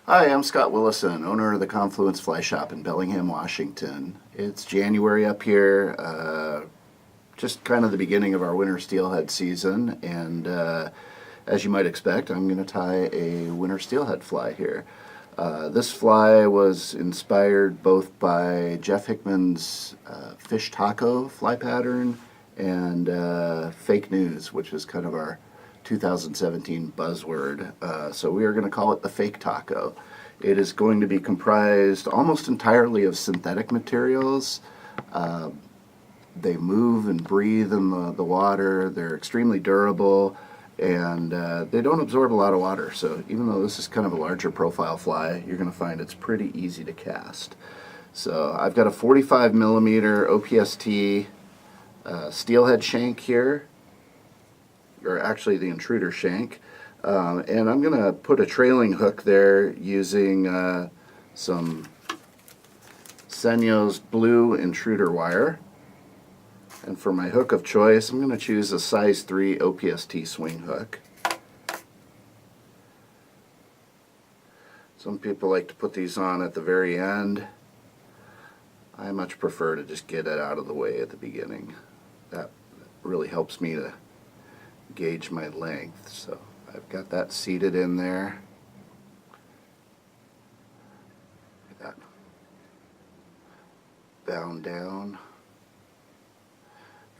Hi, I'm Scott Willison, owner of the Confluence Fly Shop in Bellingham, Washington. It's January up here, just kind of the beginning of our winter steelhead season, and as you might expect, I'm going to tie a winter steelhead fly here. This fly was inspired both by Jeff Hickman's fish taco fly pattern and fake news, which is kind of our 2017 buzzword. So we are going to call it the fake taco. It is going to be comprised almost entirely of synthetic materials. They move and breathe in the water. They're extremely durable, and they don't absorb a lot of water. So even though this is kind of a larger profile fly, you're going to find it's pretty easy to cast. So I've got a 45 millimeter OPST steelhead shank here, or actually the Intruder shank, and I'm going to put a trailing hook there using some Senyo's blue Intruder wire. And for my hook of choice, I'm going to choose a size 3 OPST swing hook. Some people like to put these on at the very end. I much prefer to just get it out of the way at the beginning. That really helps me to gauge my length. So I've got that seated in there. Get that bound down.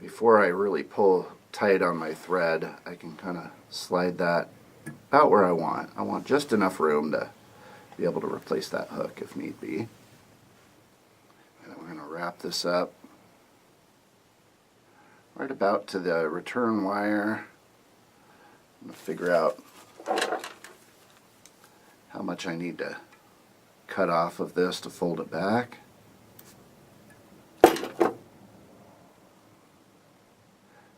Before I really pull tight on my thread, I can kind of slide that about where I want. I want just enough room to be able to replace that hook if need be. And then we're going to wrap this up right about to the return wire. I'm going to figure out how much I need to cut off of this to fold it back. Then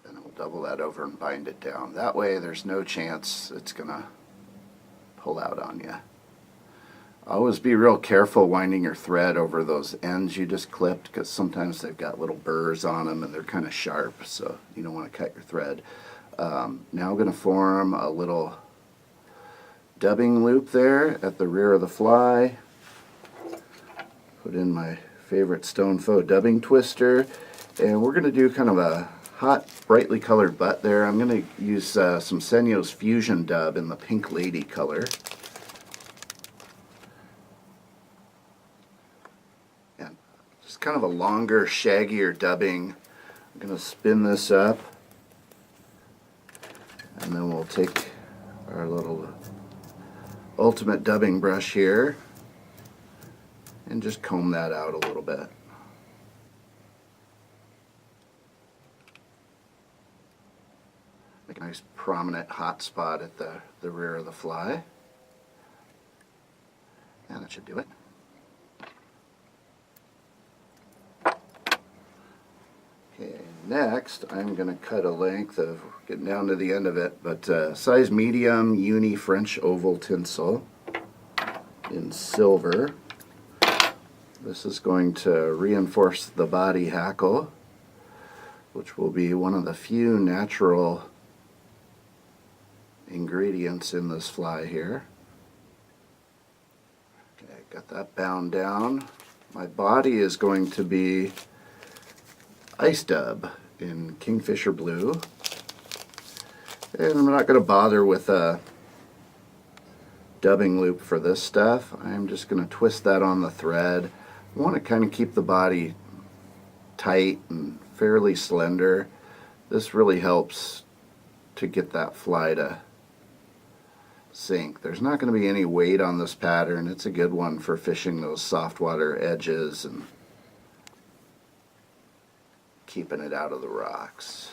we'll double that over and bind it down. That way there's no chance it's going to pull out on you. Always be real careful winding your thread over those ends you just clipped, because sometimes they've got little burrs on them and they're kind of sharp, so you don't want to cut your thread. Now I'm going to form a little dubbing loop there at the rear of the fly. Put in my favorite Stone Foe dubbing twister, and we're going to do kind of a hot, brightly colored butt there. I'm going to use some Senyo's Fusion dub in the Pink Lady color. And just kind of a longer, shaggier dubbing. I'm going to spin this up. And then we'll take our little ultimate dubbing brush here and just comb that out a little bit. Make a nice prominent hot spot at the rear of the fly. And that should do it. Okay, next I'm going to cut a length of, getting down to the end of it, but size medium uni French oval tinsel in silver. This is going to reinforce the body hackle, which will be one of the few natural ingredients in this fly here. Okay, got that bound down. My body is going to be ice dub in Kingfisher blue, and I'm not going to bother with a dubbing loop for this stuff. I'm just going to twist that on the thread. I want to kind of keep the body tight and fairly slender. This really helps to get that fly to sink. There's not going to be any weight on this pattern. It's a good one for fishing those soft water edges and keeping it out of the rocks.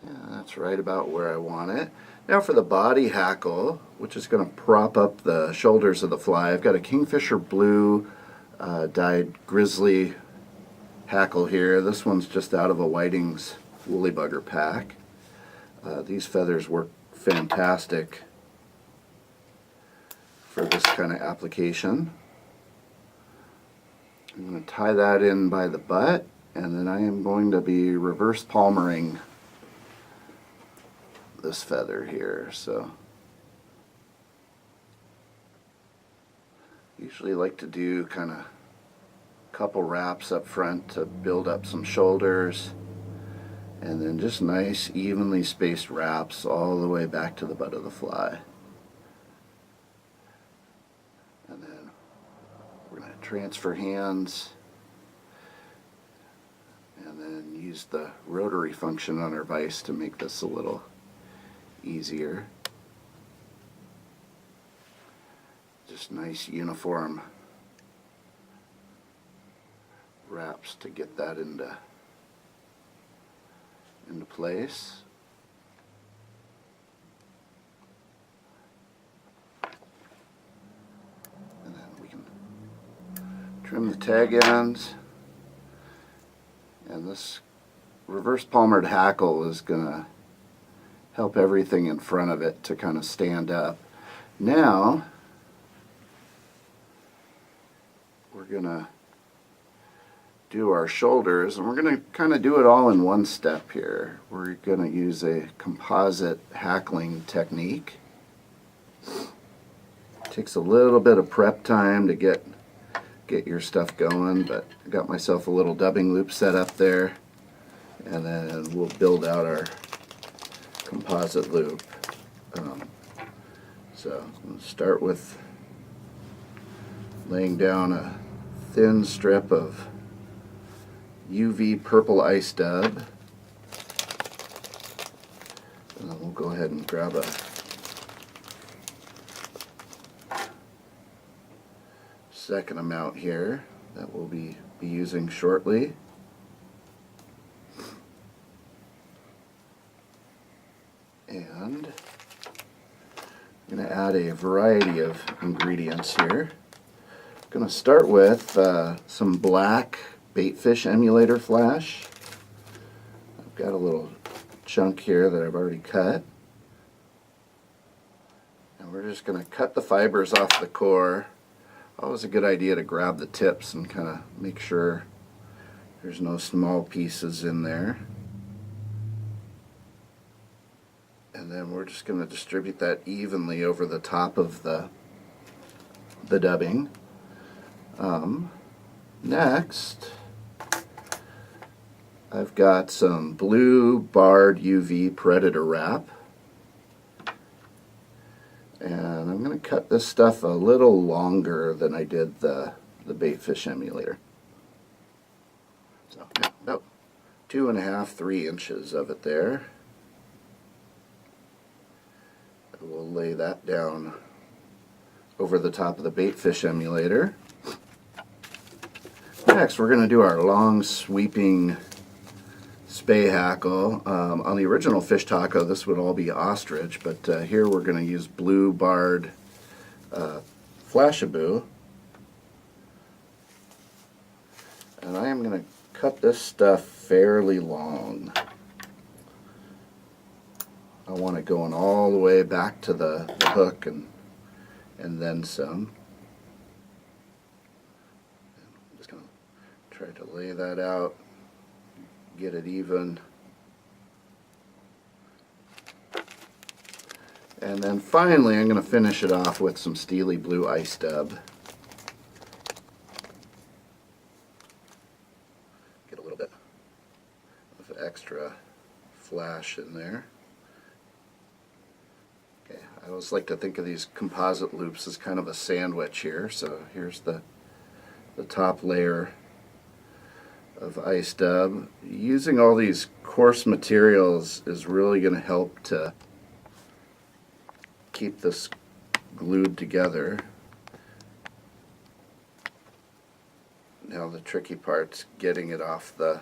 Yeah, that's right about where I want it. Now for the body hackle, which is going to prop up the shoulders of the fly, I've got a Kingfisher blue dyed Grizzly hackle here. This one's just out of a Whiting's Woolly Bugger pack. These feathers work fantastic for this kind of application. I'm going to tie that in by the butt, and then I am going to be reverse palmering this feather here. So usually like to do kind of a couple wraps up front to build up some shoulders, and then just nice evenly spaced wraps all the way back to the butt of the fly. And then we're going to transfer hands and then use the rotary function on our vise to make this a little easier. Just nice uniform wraps to get that into place. And then we can trim the tag ends. And this reverse palmered hackle is going to help everything in front of it to kind of stand up. Now we're going to do our shoulders, and we're going to kind of do it all in one step here. We're going to use a composite hackling technique. Takes a little bit of prep time to get your stuff going, but I got myself a little dubbing loop set up there, and then we'll build out our composite loop. So we'll start with laying down a thin strip of UV purple ice dub, and then we'll go ahead and grab a second amount here that we'll be using shortly. And I'm going to add a variety of ingredients here. I'm going to start with some black Baitfish Emulator flash. I've got a little chunk here that I've already cut. And we're just going to cut the fibers off the core. Always a good idea to grab the tips and kind of make sure there's no small pieces in there. And then we're just going to distribute that evenly over the top of the dubbing. Next, I've got some blue barred UV Predator wrap. And I'm going to cut this stuff a little longer than I did the Baitfish Emulator. So yeah, about 2.5, 3 inches of it there. We'll lay that down over the top of the Baitfish Emulator. Next, we're going to do our long sweeping spay hackle. On the original fish taco, this would all be ostrich, but here we're going to use blue barred Flashabou. And I am going to cut this stuff fairly long. I want it going all the way back to the hook and then some. I'm just going to try to lay that out, get it even. And then finally I'm going to finish it off with some Steelie blue ice dub. Get a little bit of extra flash in there. I always like to think of these composite loops as kind of a sandwich here. So here's the top layer of ice dub. Using all these coarse materials is really going to help to keep this glued together. Now the tricky part's getting it off the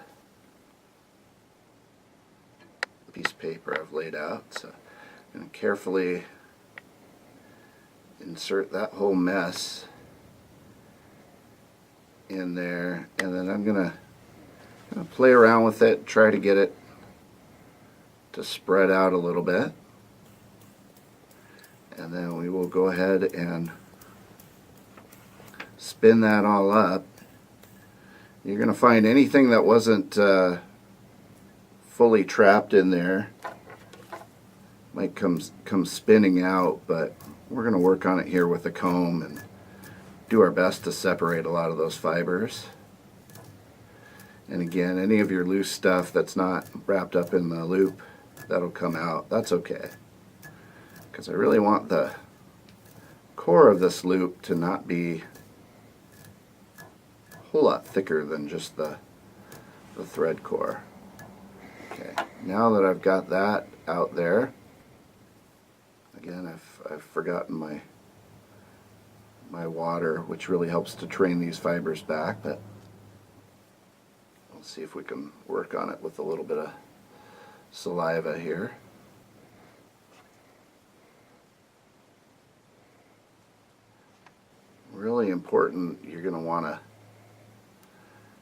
piece of paper I've laid out. So I'm going to carefully insert that whole mess in there, and then I'm going to play around with it, try to get it to spread out a little bit, and then we will go ahead and spin that all up. You're going to find anything that wasn't fully trapped in there might come spinning out, but we're going to work on it here with a comb and do our best to separate a lot of those fibers. And again, any of your loose stuff that's not wrapped up in the loop, that'll come out. That's okay, because I really want the core of this loop to not be a whole lot thicker than just the thread core. Okay, now that I've got that out there, again, I've forgotten my water, which really helps to train these fibers back, but we'll see if we can work on it with a little bit of saliva here. Really important, you're going to want to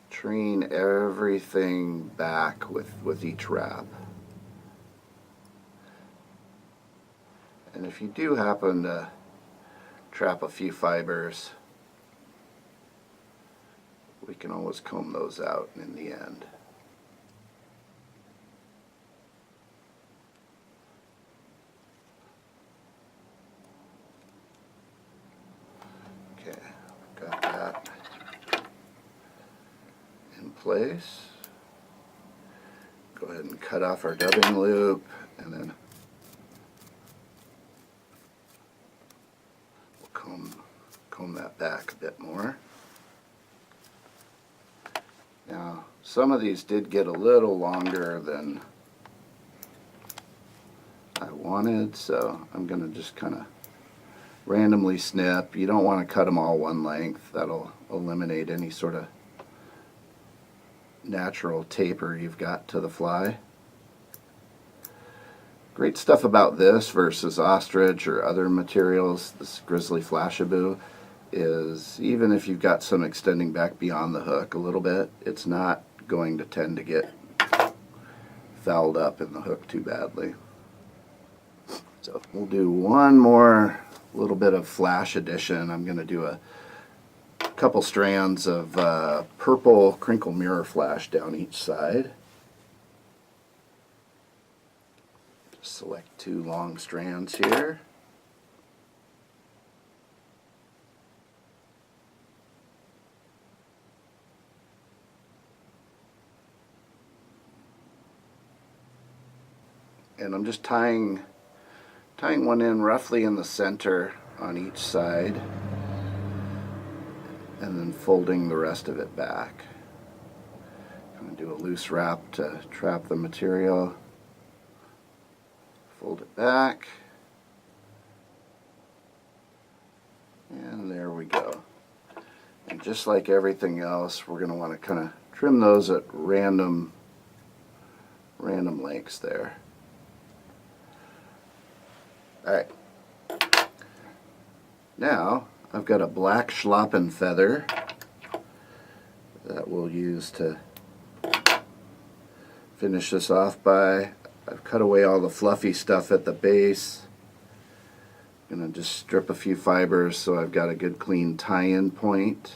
train everything back with each wrap. And if you do happen to trap a few fibers, we can always comb those out in the end. Okay, got that in place. Go ahead and cut off our dubbing loop, and then we'll comb that back a bit more. Now, some of these did get a little longer than I wanted, so I'm going to just kind of randomly snip. You don't want to cut them all one length. That'll eliminate any sort of natural taper you've got to the fly. Great stuff about this versus ostrich or other materials, this Grizzly Flashabou, is even if you've got some extending back beyond the hook a little bit, it's not going to tend to get fouled up in the hook too badly. So we'll do one more little bit of flash addition. I'm going to do a couple strands of purple crinkle mirror flash down each side. Just select 2 long strands here. And I'm just tying one in roughly in the center on each side, and then folding the rest of it back. I'm going to do a loose wrap to trap the material. Fold it back, and there we go. And just like everything else, we're going to want to kind of trim those at random lengths there. Alright, now I've got a black Schlappen feather that we'll use to finish this off by. I've cut away all the fluffy stuff at the base. I'm going to just strip a few fibers so I've got a good clean tie-in point,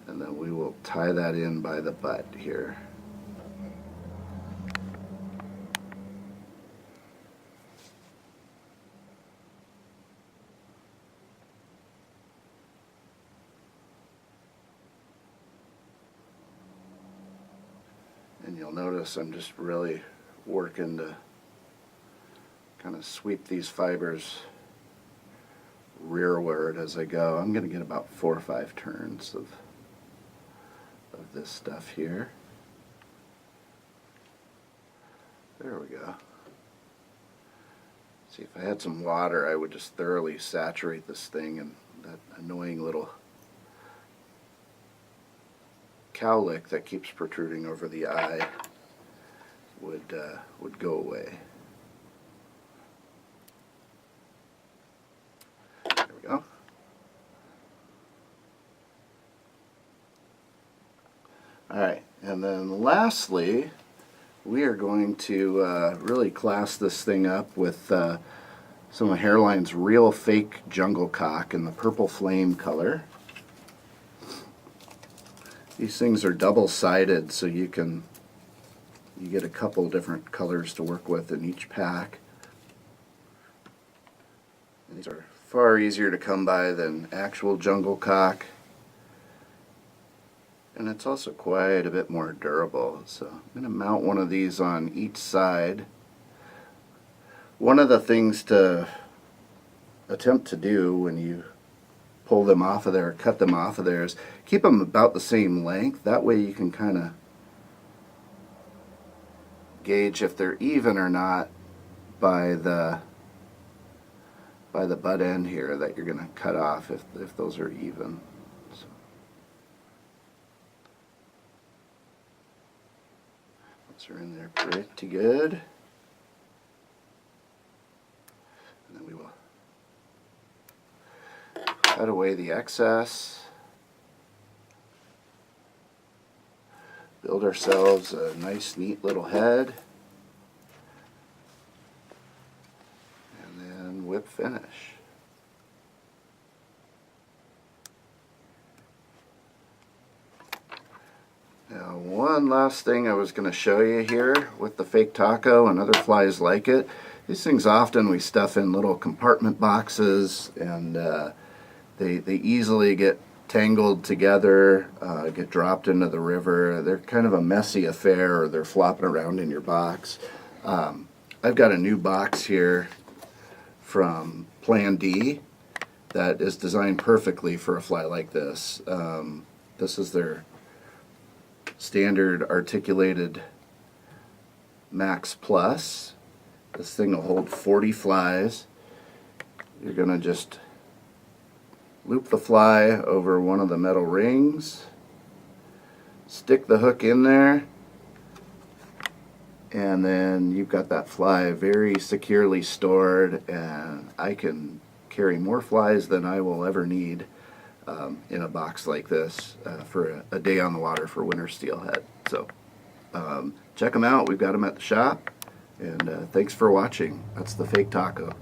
and then we will tie that in by the butt here. And you'll notice I'm just really working to kind of sweep these fibers rearward as I go. I'm going to get about 4 or 5 turns of this stuff here. There we go. See, if I had some water, I would just thoroughly saturate this thing, and that annoying little cowlick that keeps protruding over the eye would go away. There we go. Alright, and then lastly, we are going to really class this thing up with some of Hairline's Real Fake Jungle Cock in the purple flame color. These things are double-sided, so you get a couple different colors to work with in each pack. These are far easier to come by than actual jungle cock. And it's also quite a bit more durable. So I'm going to mount one of these on each side. One of the things to attempt to do when you pull them off of there, cut them off of there, is keep them about the same length. That way you can kind of gauge if they're even or not by the butt end here that you're going to cut off, if those are even. So. Those are in there pretty good. And then we will cut away the excess. Build ourselves a nice, neat little head. And then whip finish. Now, one last thing I was going to show you here with the fake taco and other flies like it. These things often we stuff in little compartment boxes, and they easily get tangled together, get dropped into the river. They're kind of a messy affair, or they're flopping around in your box. I've got a new box here from Plan D that is designed perfectly for a fly like this. This is their standard articulated Max Plus. This thing will hold 40 flies. You're going to just loop the fly over one of the metal rings, stick the hook in there, and then you've got that fly very securely stored, and I can carry more flies than I will ever need in a box like this for a day on the water for winter steelhead. So check them out. We've got them at the shop, and thanks for watching. That's the fake taco.